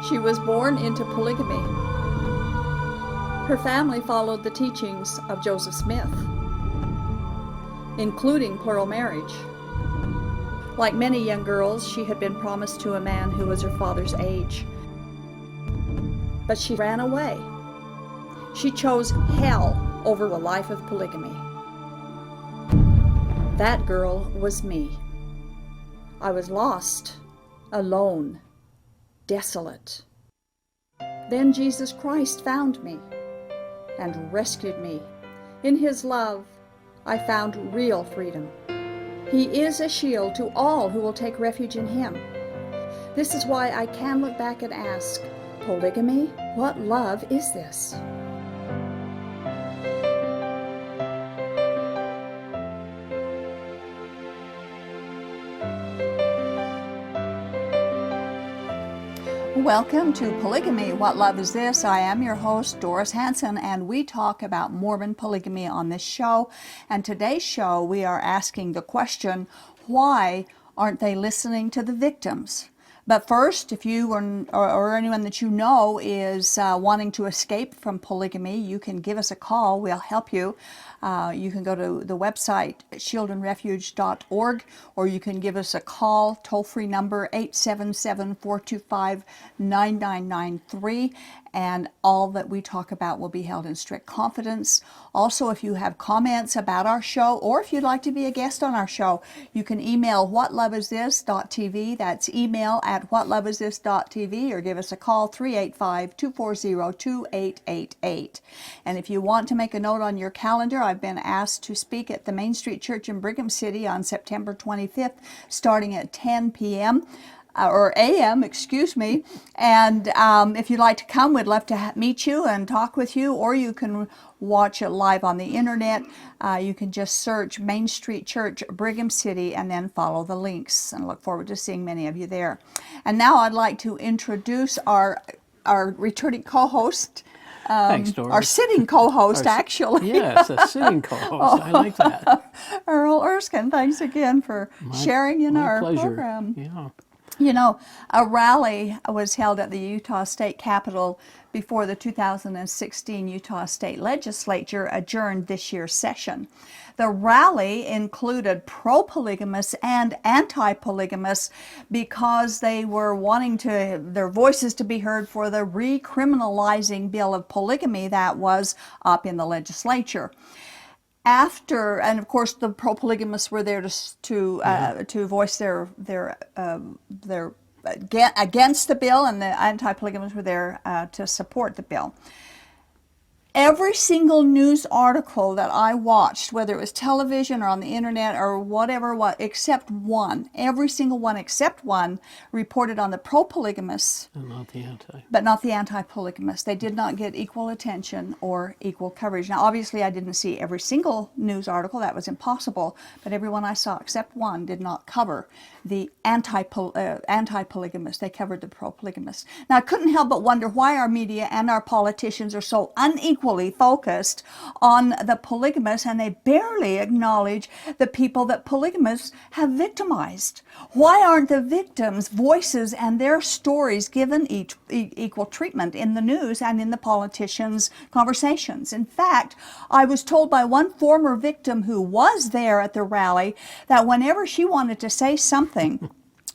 She was born into polygamy. Her family followed the teachings of Joseph Smith, including plural marriage. Like many young girls, she had been promised to a man who was her father's age. But she ran away. She chose hell over a life of polygamy. That girl was me. I was lost, alone, desolate. Then Jesus Christ found me and rescued me. In His love, I found real freedom. He is a shield to all who will take refuge in Him. This is why I can look back and ask, polygamy? What love is this? Welcome to Polygamy, What Love Is This? I am your host, Doris Hanson, and we talk about Mormon polygamy on this show. And today's show, we are asking the question, why aren't they listening to the victims? But first, if you or anyone that you know is wanting to escape from polygamy, you can give us a call. We'll help you. You can go to the website shieldandrefuge.org, or you can give us a call, toll-free number 877-425-9993, and all that we talk about will be held in strict confidence. Also, if you have comments about our show, or if you'd like to be a guest on our show, you can email whatloveisthis.tv. That's email at whatloveisthis.tv, or give us a call, 385-240-2888. And if you want to make a note on your calendar, I've been asked to speak at the Main Street Church in Brigham City on September 25th, starting at 10 p.m. Or a.m., excuse me. And if you'd like to come, we'd love to meet you and talk with you, or you can watch it live on the internet. You can just search Main Street Church, Brigham City, and then follow the links. And look forward to seeing many of you there. And now I'd like to introduce our returning co-host. Thanks, Doris. Our sitting co-host, actually. Yes, a sitting co-host. I like that. Earl Erskine, thanks again for sharing in our pleasure. program. Yeah. You know, a rally was held at the Utah State Capitol before the 2016 Utah State Legislature adjourned this year's session. The rally included pro-polygamists and anti-polygamists because they were wanting their voices to be heard for the recriminalizing bill of polygamy that was up in the legislature. After, and of course, the pro-polygamists were there to voice their against the bill, and the anti-polygamists were there to support the bill. Every single news article that I watched, whether it was television or on the internet or whatever, except one, every single one except one, reported on the pro-polygamists, And not the anti. but not the anti-polygamists. They did not get equal attention or equal coverage. Now, obviously, I didn't see every single news article. That was impossible. But every one I saw, except one, did not cover the anti-polygamists. They covered the pro-polygamists. Now, I couldn't help but wonder why our media and our politicians are so unequally focused on the polygamists, and they barely acknowledge the people that polygamists have victimized. Why aren't the victims' voices and their stories given equal treatment in the news and in the politicians' conversations? In fact, I was told by one former victim who was there at the rally that whenever she wanted to say something,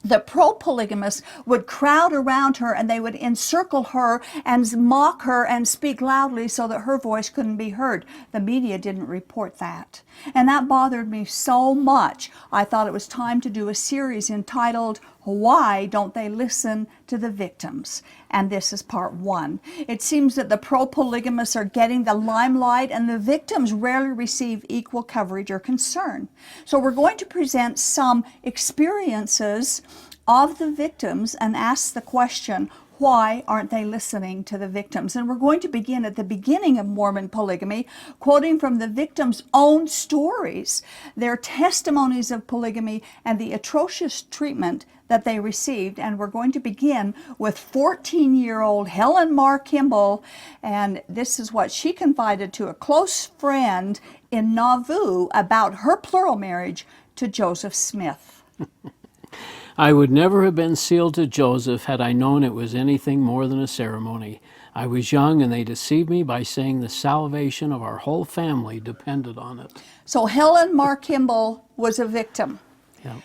the pro-polygamists would crowd around her and they would encircle her and mock her and speak loudly so that her voice couldn't be heard. The media didn't report that. And that bothered me so much. I thought it was time to do a series entitled, Why Don't They Listen to the Victims? And this is part one. It seems that the pro-polygamists are getting the limelight and the victims rarely receive equal coverage or concern. So we're going to present some experiences of the victims and ask the question, why aren't they listening to the victims? And we're going to begin at the beginning of Mormon polygamy, quoting from the victims' own stories, their testimonies of polygamy, and the atrocious treatment that they received. And we're going to begin with 14-year-old Helen Mar Kimball, and this is what she confided to a close friend in Nauvoo about her plural marriage to Joseph Smith. I would never have been sealed to Joseph had I known it was anything more than a ceremony. I was young and they deceived me by saying the salvation of our whole family depended on it. So Helen Mar Kimball was a victim. Yeah.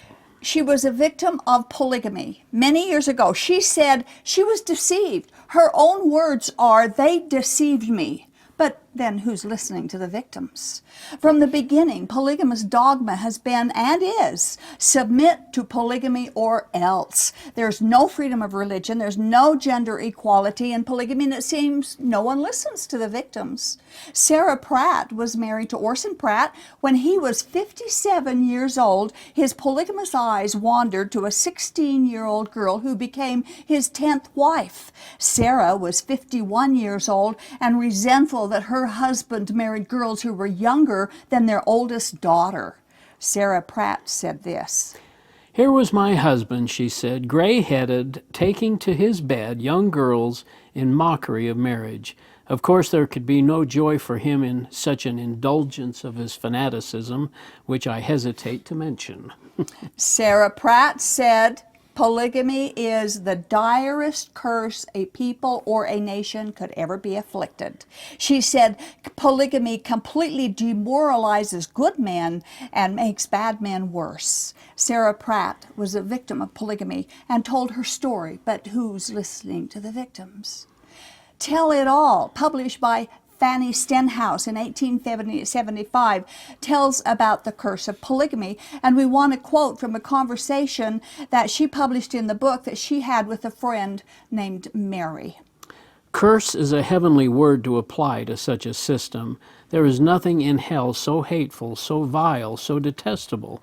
She was a victim of polygamy. Many years ago, she said she was deceived. Her own words are, they deceived me. But then who's listening to the victims? From the beginning, polygamous dogma has been and is submit to polygamy or else. There's no freedom of religion. There's no gender equality in polygamy, and it seems no one listens to the victims. Sarah Pratt was married to Orson Pratt. When he was 57 years old, his polygamous eyes wandered to a 16-year-old girl who became his 10th wife. Sarah was 51 years old and resentful that her husband married girls who were younger than their oldest daughter. Sarah Pratt said this. Here was my husband, she said, gray-headed, taking to his bed young girls in mockery of marriage. Of course, there could be no joy for him in such an indulgence of his fanaticism, which I hesitate to mention. Sarah Pratt said, polygamy is the direst curse a people or a nation could ever be afflicted. She said polygamy completely demoralizes good men and makes bad men worse. Sarah Pratt was a victim of polygamy and told her story, but who's listening to the victims? Tell It All, published by Fanny Stenhouse in 1875, tells about the curse of polygamy, and we want to quote from a conversation that she published in the book that she had with a friend named Mary. Curse is a heavenly word to apply to such a system. There is nothing in hell so hateful, so vile, so detestable.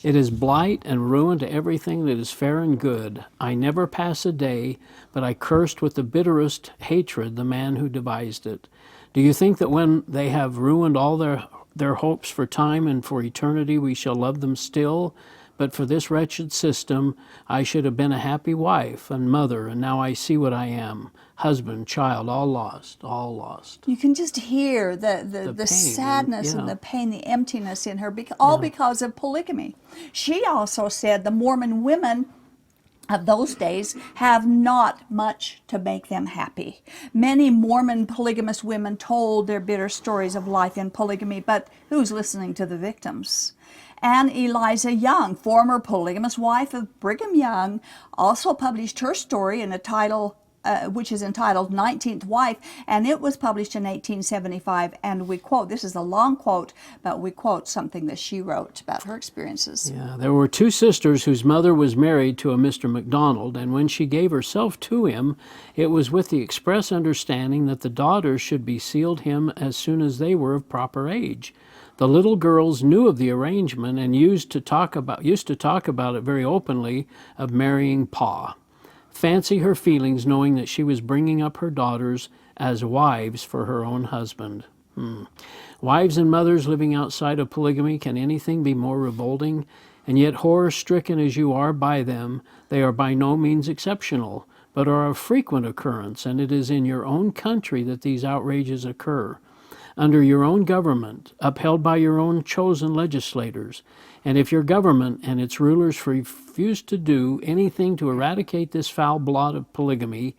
It is blight and ruin to everything that is fair and good. I never pass a day, but I cursed with the bitterest hatred the man who devised it. Do you think that when they have ruined all their hopes for time and for eternity, we shall love them still? But for this wretched system, I should have been a happy wife and mother, and now I see what I am. Husband, child, all lost, all lost. You can just hear the pain, sadness yeah. and the pain, the emptiness in her, all because of polygamy. She also said the Mormon women of those days have not much to make them happy. Many Mormon polygamous women told their bitter stories of life in polygamy, but who's listening to the victims? Anne Eliza Young, former polygamous wife of Brigham Young, also published her story in a title which is entitled 19th Wife, and it was published in 1875, and we quote, this is a long quote, but we quote something that she wrote about her experiences. Yeah, there were two sisters whose mother was married to a Mr. McDonald, and when she gave herself to him, it was with the express understanding that the daughters should be sealed him as soon as they were of proper age. The little girls knew of the arrangement and used to talk about it very openly of marrying Pa. Fancy her feelings knowing that she was bringing up her daughters as wives for her own husband. Wives and mothers living outside of polygamy, can anything be more revolting? And yet, horror-stricken as you are by them, they are by no means exceptional, but are of frequent occurrence, and it is in your own country that these outrages occur, under your own government, upheld by your own chosen legislators. And if your government and its rulers refuse to do anything to eradicate this foul blot of polygamy,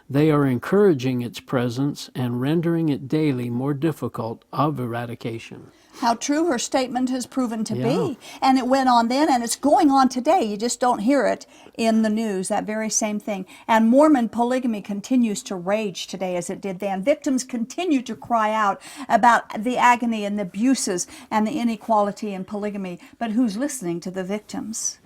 they are encouraging its presence and rendering it daily more difficult of eradication. How true her statement has proven to Yeah. be. And it went on then, and it's going on today. You just don't hear it in the news, that very same thing. And Mormon polygamy continues to rage today as it did then. Victims continue to cry out about the agony and the abuses and the inequality in polygamy. But who's listening to the victims?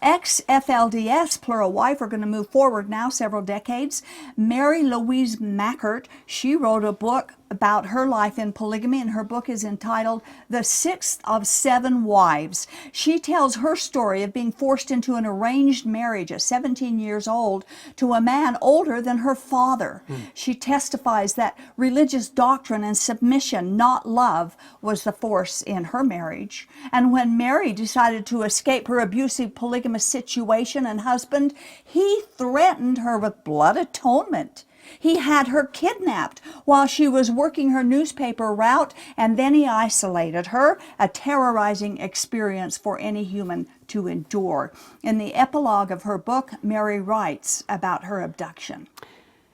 Ex-FLDS, plural wife, are going to move forward now several decades. Mary Louise Mackert, she wrote a book about her life in polygamy, and her book is entitled The Sixth of Seven Wives. She tells her story of being forced into an arranged marriage at 17 years old to a man older than her father. She testifies that religious doctrine and submission, not love, was the force in her marriage. And when Mary decided to escape her abusive polygamous situation and husband, he threatened her with blood atonement. He had her kidnapped while she was working her newspaper route, and then he isolated her, a terrorizing experience for any human to endure. In the epilogue of her book, Mary writes about her abduction.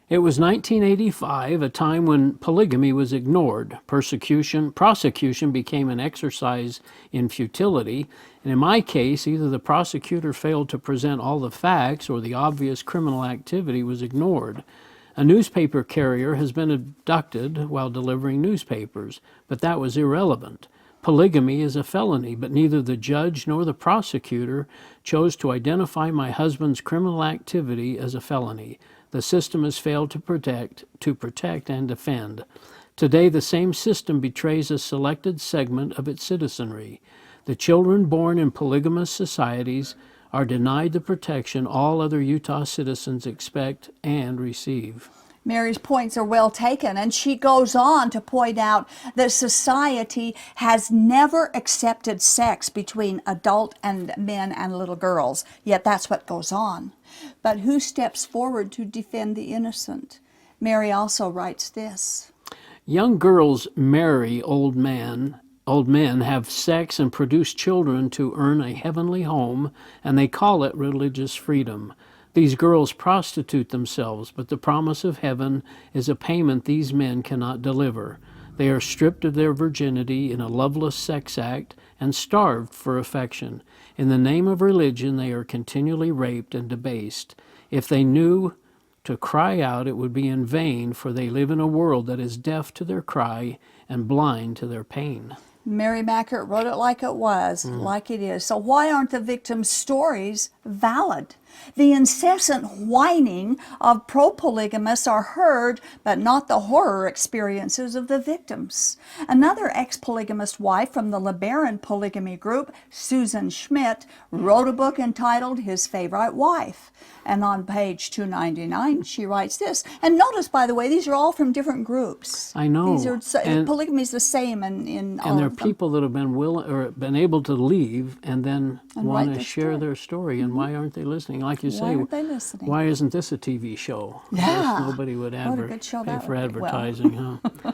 It was 1985, a time when polygamy was ignored. Prosecution became an exercise in futility. And in my case, either the prosecutor failed to present all the facts or the obvious criminal activity was ignored. A newspaper carrier has been abducted while delivering newspapers, but that was irrelevant. Polygamy is a felony, but neither the judge nor the prosecutor chose to identify my husband's criminal activity as a felony. The system has failed to protect and defend. Today, the same system betrays a selected segment of its citizenry. The children born in polygamous societies are denied the protection all other Utah citizens expect and receive. Mary's points are well taken, and she goes on to point out that society has never accepted sex between adult and men and little girls, yet that's what goes on. But who steps forward to defend the innocent? Mary also writes this. Young girls marry old men, have sex and produce children to earn a heavenly home, and they call it religious freedom. These girls prostitute themselves, but the promise of heaven is a payment these men cannot deliver. They are stripped of their virginity in a loveless sex act and starved for affection. In the name of religion, they are continually raped and debased. If they knew to cry out, it would be in vain, for they live in a world that is deaf to their cry and blind to their pain. Mary Mackert wrote it like it was, like it is. So why aren't the victims' stories valid? The incessant whining of pro-polygamists are heard, but not the horror experiences of the victims. Another ex-polygamist wife from the LeBaron polygamy group, Susan Schmidt, wrote a book entitled His Favorite Wife. And on page 299, she writes this. And notice, by the way, these are all from different groups. I know. Polygamy is the same in all of them. And there are people that have been willing or been able to leave and then want to share their story. And why aren't they listening? Like you say, why aren't they listening? Why isn't this a TV show? Yeah. Nobody would pay for be. advertising, huh?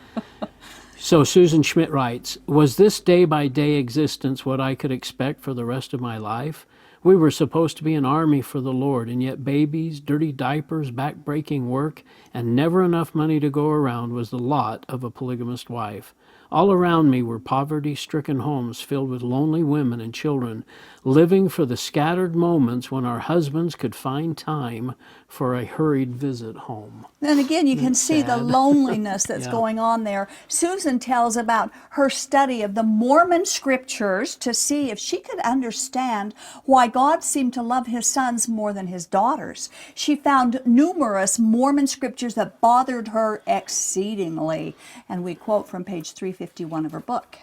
So Susan Schmidt writes, was this day-by-day existence what I could expect for the rest of my life? We were supposed to be an army for the Lord, and yet babies, dirty diapers, back-breaking work, and never enough money to go around was the lot of a polygamist wife. All around me were poverty-stricken homes filled with lonely women and children, living for the scattered moments when our husbands could find time for a hurried visit home. And again, you can see the loneliness that's going on there. Susan tells about her study of the Mormon scriptures to see if she could understand why God seemed to love his sons more than his daughters. She found numerous Mormon scriptures that bothered her exceedingly. And we quote from page 351 of her book.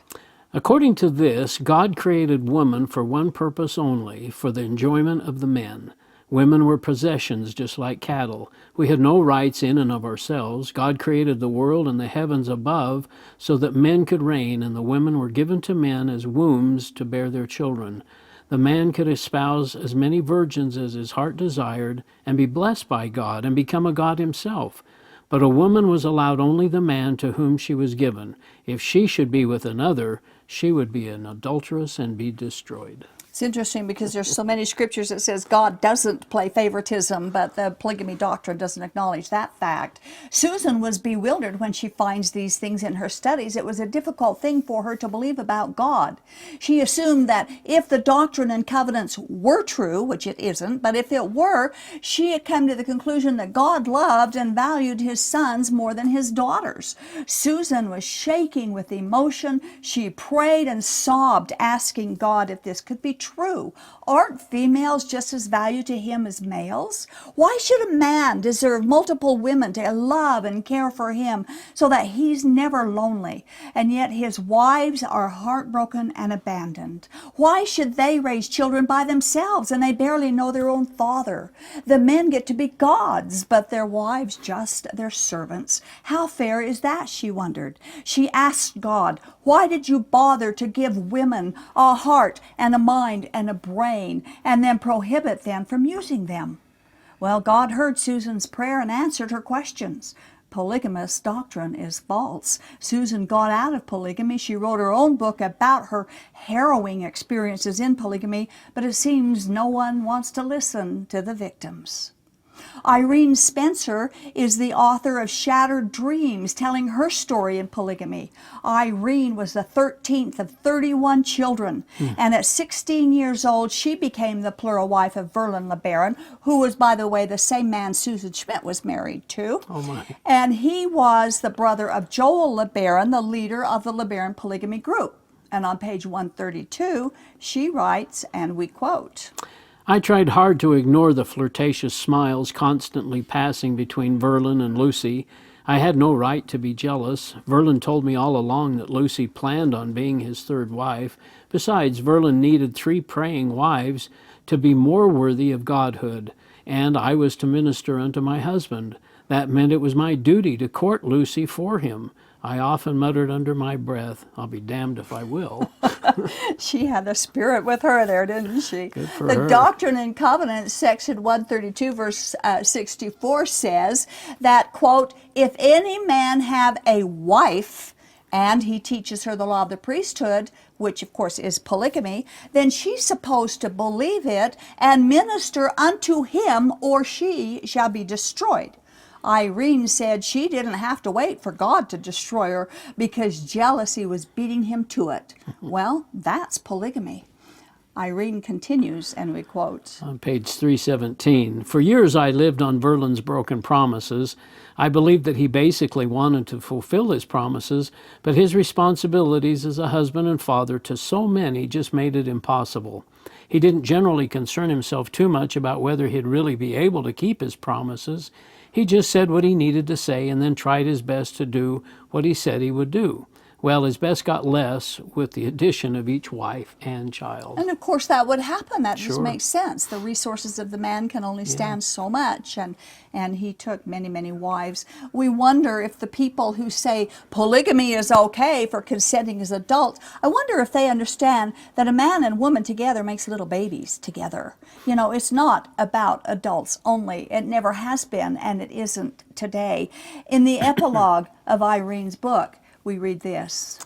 According to this, God created woman for one purpose only, for the enjoyment of the men. Women were possessions just like cattle. We had no rights in and of ourselves. God created the world and the heavens above so that men could reign, and the women were given to men as wombs to bear their children. The man could espouse as many virgins as his heart desired and be blessed by God and become a god himself. But a woman was allowed only the man to whom she was given. If she should be with another, she would be an adulteress and be destroyed. It's interesting because there's so many scriptures that says God doesn't play favoritism, but the polygamy doctrine doesn't acknowledge that fact. Susan was bewildered when she finds these things in her studies. It was a difficult thing for her to believe about God. She assumed that if the doctrine and covenants were true, which it isn't, but if it were, she had come to the conclusion that God loved and valued his sons more than his daughters. Susan was shaking with emotion. She prayed and sobbed, asking God if this could be true. Aren't females just as valued to him as males? Why should a man deserve multiple women to love and care for him so that he's never lonely, and yet his wives are heartbroken and abandoned? Why should they raise children by themselves and they barely know their own father? The men get to be gods, but their wives just their servants. How fair is that, she wondered. She asked God, why did you bother to give women a heart and a mind and a brain, and then prohibit them from using them? Well, God heard Susan's prayer and answered her questions. Polygamous doctrine is false. Susan got out of polygamy. She wrote her own book about her harrowing experiences in polygamy, but it seems no one wants to listen to the victims. Irene Spencer is the author of Shattered Dreams, telling her story in polygamy. Irene was the 13th of 31 children, and at 16 years old, she became the plural wife of Verlin LeBaron, who was, by the way, the same man Susan Schmidt was married to. Oh my. And he was the brother of Joel LeBaron, the leader of the LeBaron polygamy group. And on page 132, she writes, and we quote, I tried hard to ignore the flirtatious smiles constantly passing between Verlin and Lucy. I had no right to be jealous. Verlin told me all along that Lucy planned on being his third wife. Besides, Verlin needed 3 praying wives to be more worthy of godhood, and I was to minister unto my husband. That meant it was my duty to court Lucy for him. I often muttered under my breath, I'll be damned if I will. She had the spirit with her there, didn't she? Good for The her. Doctrine and Covenants, section 132, verse 64 says that, quote, if any man have a wife, and he teaches her the law of the priesthood, which of course is polygamy, then she's supposed to believe it and minister unto him, or she shall be destroyed. Irene said she didn't have to wait for God to destroy her because jealousy was beating him to it. Well, that's polygamy. Irene continues, and we quote, On page 317, for years I lived on Verlin's broken promises. I believed that he basically wanted to fulfill his promises, but his responsibilities as a husband and father to so many just made it impossible. He didn't generally concern himself too much about whether he'd really be able to keep his promises. He just said what he needed to say and then tried his best to do what he said he would do. Well, his best got less with the addition of each wife and child. and of course that would happen. That just Sure. makes sense. The resources of the man can only stand so much, and he took many, many wives. We wonder if the people who say polygamy is okay for consenting as adults, I wonder if they understand that a man and woman together makes little babies together. You know, it's not about adults only. It never has been, and it isn't today. In the epilogue of Irene's book, we read this.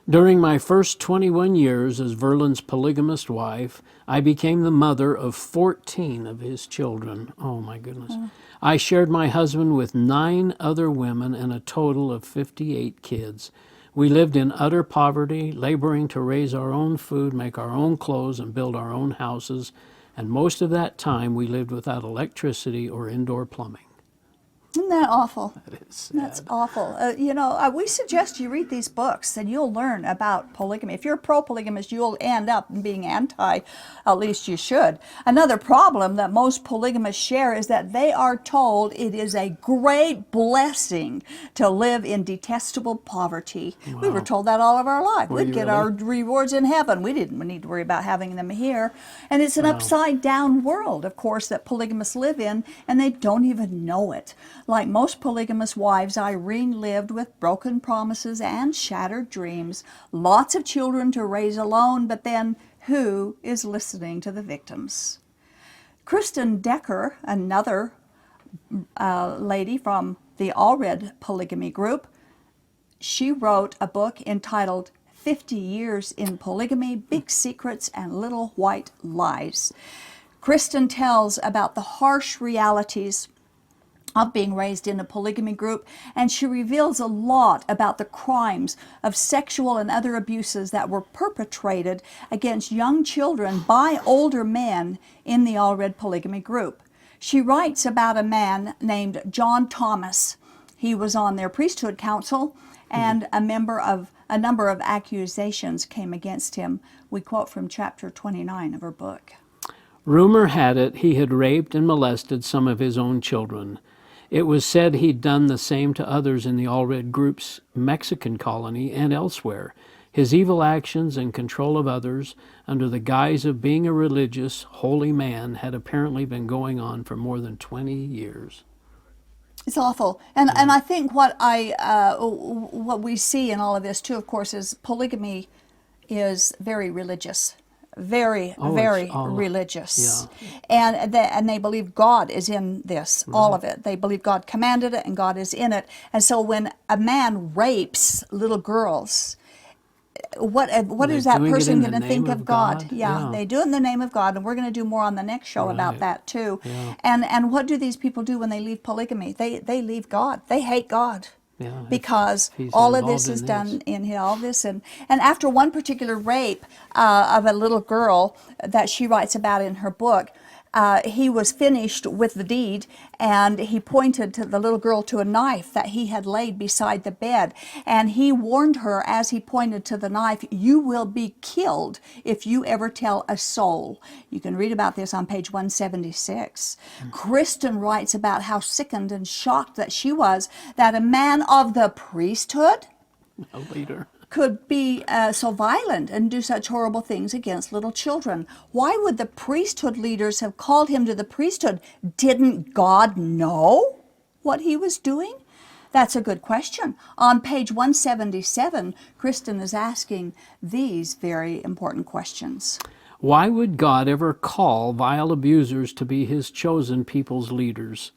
During my first 21 years as Verlin's polygamist wife, I became the mother of 14 of his children. Oh my goodness. I shared my husband with 9 other women and a total of 58 kids. We lived in utter poverty, laboring to raise our own food, make our own clothes, and build our own houses. And most of that time we lived without electricity or indoor plumbing. Isn't that awful? That is sad. That's awful. We suggest you read these books and you'll learn about polygamy. If you're pro-polygamist, you'll end up being anti, at least you should. Another problem that most polygamists share is that they are told it is a great blessing to live in detestable poverty. Wow. We were told that all of our life. Were We'd you get really? our rewards in heaven. We didn't need to worry about having them here. And it's an upside down world, of course, that polygamists live in, and they don't even know it. Like most polygamous wives, Irene lived with broken promises and shattered dreams, lots of children to raise alone, but then who is listening to the victims? Kristen Decker, another lady from the Allred polygamy group, she wrote a book entitled 50 Years in Polygamy, Big Secrets and Little White Lies. Kristen tells about the harsh realities of being raised in a polygamy group, and she reveals a lot about the crimes of sexual and other abuses that were perpetrated against young children by older men in the Allred polygamy group. She writes about a man named John Thomas. He was on their priesthood council, and a number of accusations came against him. We quote from chapter 29 of her book. Rumor had it he had raped and molested some of his own children. It was said he'd done the same to others in the Allred group's Mexican colony and elsewhere. His evil actions and control of others, under the guise of being a religious, holy man, had apparently been going on for more than 20 years. It's awful. And I think what we see in all of this too, of course, is polygamy is very religious. very, Oh, very it's all, religious. yeah. And they believe God is in this, all of it. They believe God commanded it and God is in it. And so when a man rapes little girls, what They're is that doing it person in going the to think name of of God? God? Yeah, Yeah. they do it in the name of God, and we're going to do more on the next show about Right. that too. Yeah. And what do these people do when they leave polygamy? They leave God. They hate God. Yeah, Because if he's all of involved this is in this. done in all this, and after one particular rape of a little girl that she writes about in her book, he was finished with the deed, and he pointed to the little girl to a knife that he had laid beside the bed, and he warned her as he pointed to the knife, "You will be killed if you ever tell a soul." You can read about this on page 176. Kristen writes about how sickened and shocked that she was that a man of the priesthood A leader. could be so violent and do such horrible things against little children. Why would the priesthood leaders have called him to the priesthood? Didn't God know what he was doing? That's a good question. On page 177, Kristen is asking these very important questions. Why would God ever call vile abusers to be his chosen people's leaders?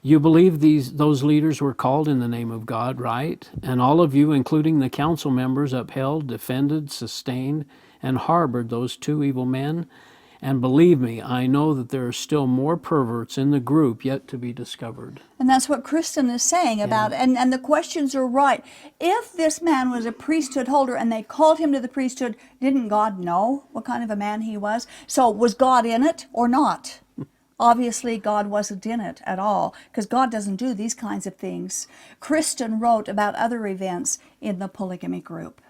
You believe those leaders were called in the name of God, right? And all of you, including the council members, upheld, defended, sustained, and harbored those two evil men. And believe me, I know that there are still more perverts in the group yet to be discovered. And that's what Kristen is saying about it. And the questions are right. If this man was a priesthood holder and they called him to the priesthood, didn't God know what kind of a man he was? So was God in it or not? Obviously, God wasn't in it at all, because God doesn't do these kinds of things. Kristen wrote about other events in the polygamy group.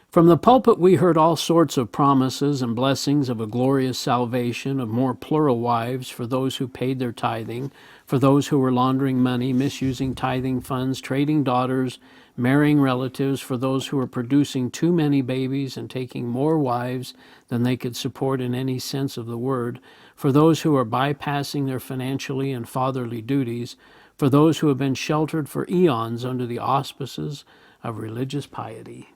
From the pulpit, we heard all sorts of promises and blessings of a glorious salvation, of more plural wives for those who paid their tithing, for those who were laundering money, misusing tithing funds, trading daughters, marrying relatives, for those who were producing too many babies and taking more wives than they could support in any sense of the word, for those who are bypassing their financially and fatherly duties, for those who have been sheltered for eons under the auspices of religious piety.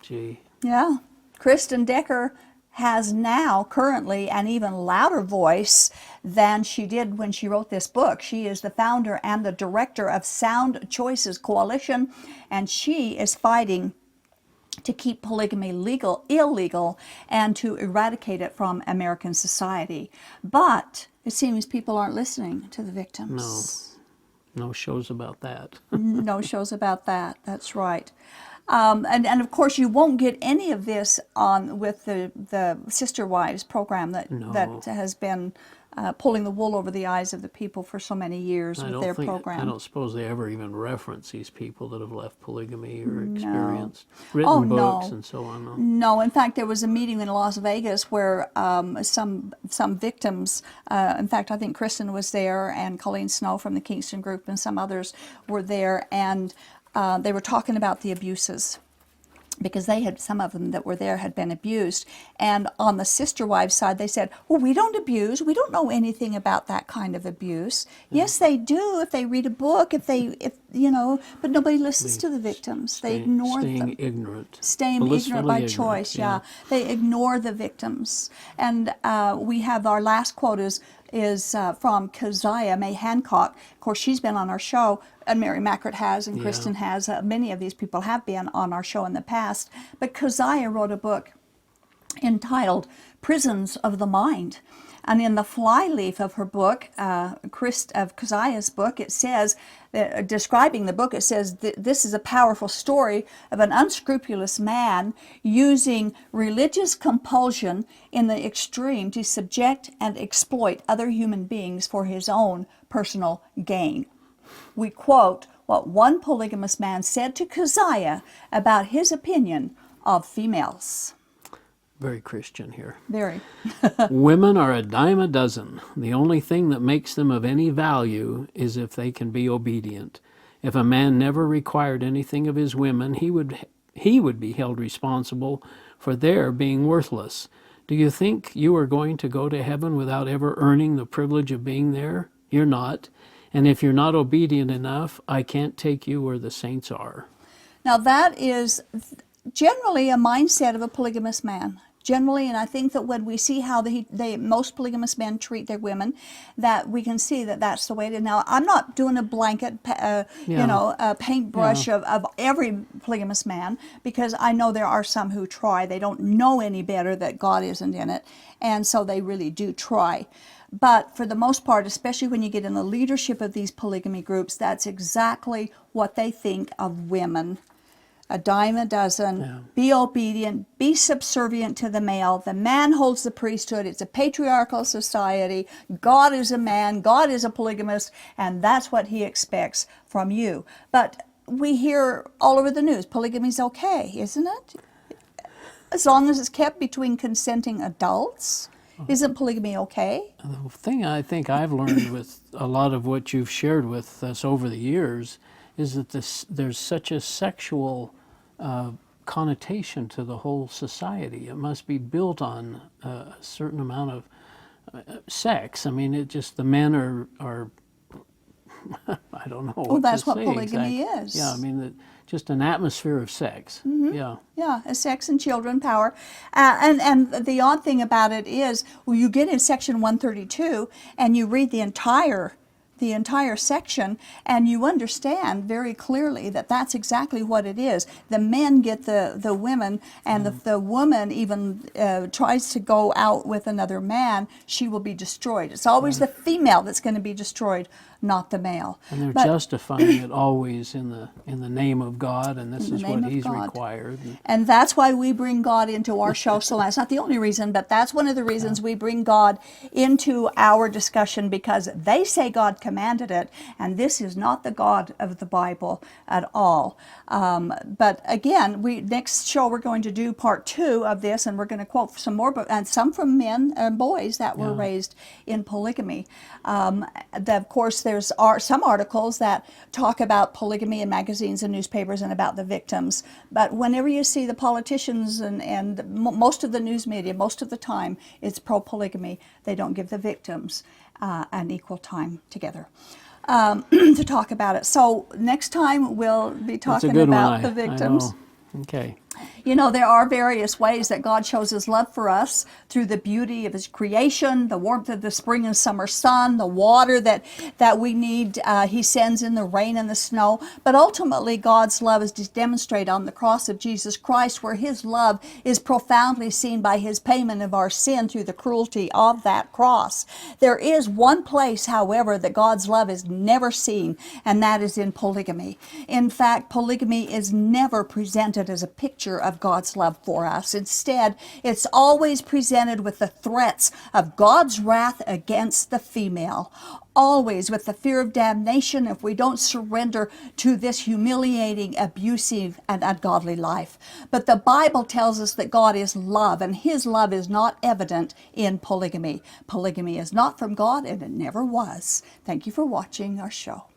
Gee. Yeah. Kristen Decker has now currently an even louder voice than she did when she wrote this book. She is the founder and the director of Sound Choices Coalition, and she is fighting to keep polygamy illegal, and to eradicate it from American society. But it seems people aren't listening to the victims. No shows about that. No shows about that. That's right. And of course, you won't get any of this on with the Sister Wives program that has been pulling the wool over the eyes of the people for so many years with their program. I don't suppose they ever even reference these people that have left polygamy or experienced written Oh, books no. and so on. No. No, in fact, there was a meeting in Las Vegas where some victims, in fact, I think Kristen was there, and Colleen Snow from the Kingston Group and some others were there, and they were talking about the abuses, because some of them that were there had been abused. And on the Sister Wives side, they said, well, we don't abuse. We don't know anything about that kind of abuse. Yes, they do if they read a book, if but nobody listens to the victims. They ignore them. Staying ignorant. Staying ignorant by choice, yeah. They ignore the victims. And we have our last quote is from Keziah May Hancock. Of course, she's been on our show, and Mary Mackert has, and Kristen has. Many of these people have been on our show in the past. But Keziah wrote a book entitled Prisons of the Mind. And in the flyleaf of her book, of Keziah's book, it says, describing the book, it says, this is a powerful story of an unscrupulous man using religious compulsion in the extreme to subject and exploit other human beings for his own personal gain. We quote what one polygamous man said to Keziah about his opinion of females. Very Christian here. Very. Women are a dime a dozen. The only thing that makes them of any value is if they can be obedient. If a man never required anything of his women, he would be held responsible for their being worthless. Do you think you are going to go to heaven without ever earning the privilege of being there? You're not. And if you're not obedient enough, I can't take you where the saints are. Now that is generally a mindset of a polygamous man. generally, and I think that when we see how most polygamous men treat their women, that we can see that that's the way it is. Now, I'm not doing a blanket, paintbrush of every polygamous man, because I know there are some who try. They don't know any better that God isn't in it, and so they really do try. But for the most part, especially when you get in the leadership of these polygamy groups, that's exactly what they think of women. A dime a dozen. Yeah. Be obedient, be subservient to the male. The man holds the priesthood. It's a patriarchal society. God is a man, God is a polygamist, and that's what he expects from you. But we hear all over the news, polygamy's okay, isn't it? As long as it's kept between consenting adults. Isn't polygamy okay? The thing I think I've learned with a lot of what you've shared with us over the years is that there's such a sexual connotation to the whole society. It must be built on a certain amount of sex. I mean, it just, the men are I don't know what Well, that's to what say polygamy exactly. is. Yeah, I mean, just an atmosphere of sex. Yeah. Yeah, sex and children, power. And the odd thing about it is, well, you get in section 132 and you read the entire section, and you understand very clearly that that's exactly what it is. The men get the women, and if the woman even tries to go out with another man, she will be destroyed. It's always the female that's going to be destroyed, not the male. And they're justifying it always in the name of God, and this is what He's required. And that's why we bring God into our show. So that's not the only reason, but that's one of the reasons we bring God into our discussion, because they say God commanded it, and this is not the God of the Bible at all. But again, next show we're going to do part 2 of this, and we're going to quote some more, and some from men and boys that were raised in polygamy. Of course, there's some articles that talk about polygamy in magazines and newspapers and about the victims. But whenever you see the politicians and most of the news media, most of the time, it's pro-polygamy. They don't give the victims an equal time together to talk about it. So next time we'll be talking about the victims. I know. Okay. You know, there are various ways that God shows His love for us through the beauty of His creation, the warmth of the spring and summer sun, the water that we need. He sends in the rain and the snow. But ultimately, God's love is demonstrated on the cross of Jesus Christ, where His love is profoundly seen by His payment of our sin through the cruelty of that cross. There is one place, however, that God's love is never seen, and that is in polygamy. In fact, polygamy is never presented as a picture of God's love for us. Instead, it's always presented with the threats of God's wrath against the female, always with the fear of damnation if we don't surrender to this humiliating, abusive, and ungodly life. But the Bible tells us that God is love, and His love is not evident in polygamy. Polygamy is not from God, and it never was. Thank you for watching our show.